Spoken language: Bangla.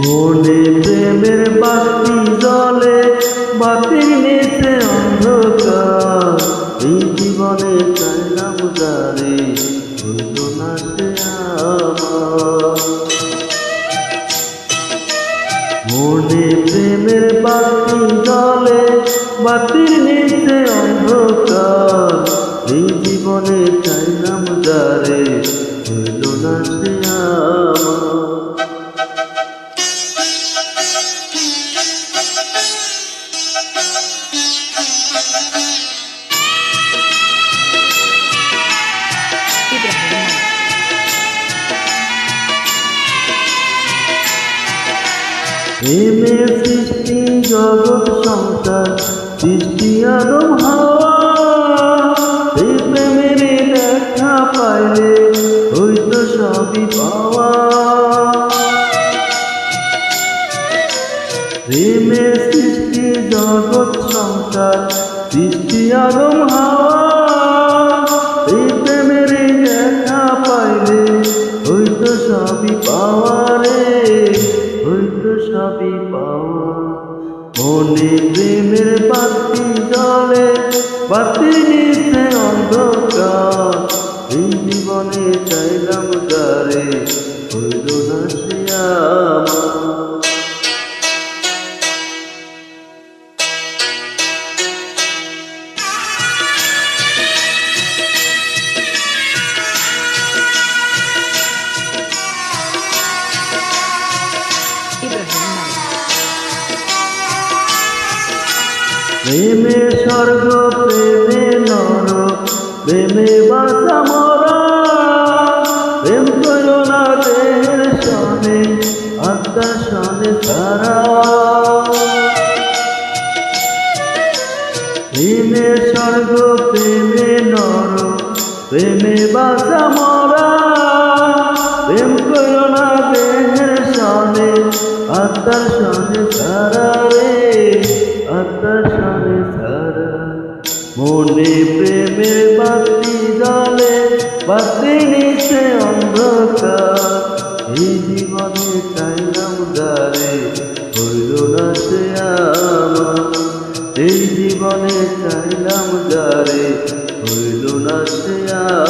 মনে প্রেমের বাতি জ্বলে, বাতির নিচে অন্ধকার। এই জীবনে চাইলাম যারে, হইল না সে আমার। মনে প্রেমের বাতি জ্বলে, বাতির নিচে অন্ধকার। এই জীবনে চাইলাম যারে, হইল না সে আমার। প্রেমের সৃষ্টি জগৎ সংসার, সৃষ্টি আদম হাওয়া। এই প্রেমের দেখা পাইলে হইতো সবই পাওয়া। প্রেমের সৃষ্টি জগৎ সংসার, সৃষ্টি আদম হাওয়া। এই প্রেমের দেখা পাইলে হইতো সবই পাওয়া রে, হইতো সবই পাওয়া। মনে প্রেমের বাতি জ্বলে, বাতি নিচে অন্ধকার। এই জীবনে চাইলাম যারে, হইল না সে আমার। প্রেমে স্বর্গ, প্রেমে নরক, প্রেমে বাসা মরা। প্রেম করো না দেহের সনে, আত্মার সনে তারা। প্রেমে স্বর্গ, প্রেমে নরক, প্রেমে বাসা মরা। প্রেম করো না দেহের সনে, আত্মার সনে তারা রে, আত্মার সনে তারা। মনে প্রেমের বাতি জ্বলে, বাতি নিচে অন্ধকার। এই জীবনে চাইলাম যারে, হইল না সে আমার। এই জীবনে চাইলাম যারে, হইল না সে আমার।